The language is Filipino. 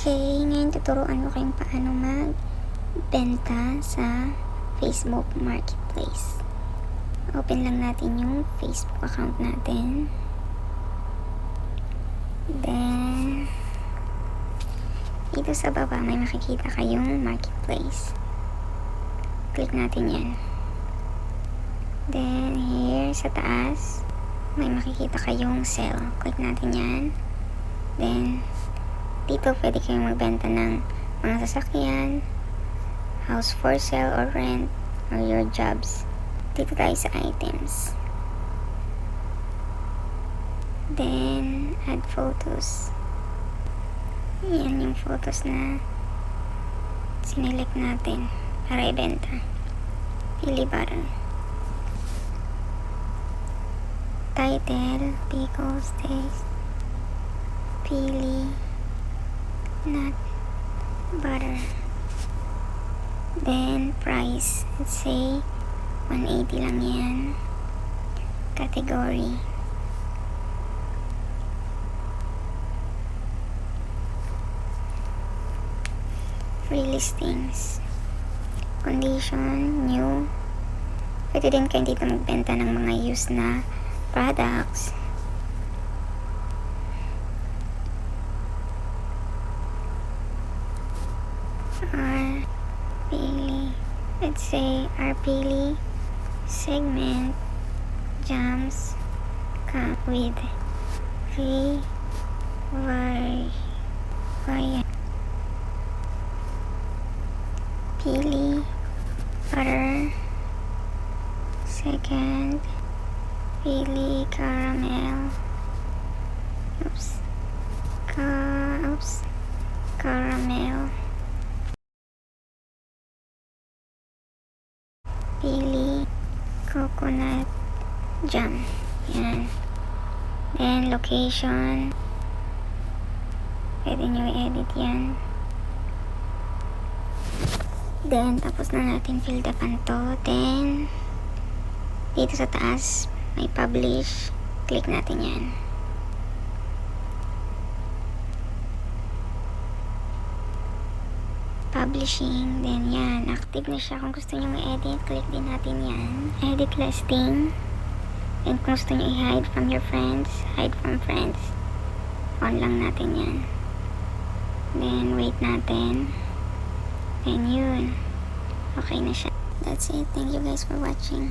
Okay, ngayon tuturuan ko kayong paano magbenta sa Facebook Marketplace. Open lang natin yung Facebook account natin. Then, dito sa baba may makikita kayong Marketplace. Click natin yan. Then, here sa taas, may makikita kayong sell. Click natin yan. Then, dito pwede kayong magbenta ng mga sasakyan, house for sale or rent, or your jobs. Dito tayo sa items. Then, add photos. Yan yung photos na sinelect natin para ibenta. Pili button. Title, pickles, taste, pili, nut, butter. Then, price. Let's say, 180 lang yan. Category. Free listings. Condition, new. Pwede din kayo dito magbenta ng mga used na products. Pili. Let's say pili segment jams come with free variant. Pili butter second pili caramel caramel pili coconut jam. Yan. Then location, pwede nyo i-edit yan. Then tapos na natin fill the panto. Then dito sa taas may publish, click natin yan. Publishing, then yan, active na siya. Kung gusto nyo ma-edit, click din natin yan. Edit listing. And kung gusto nyo i-hide from your friends, hide from friends. On lang natin yan. Then wait natin. Then yun, okay na siya. That's it. Thank you guys for watching.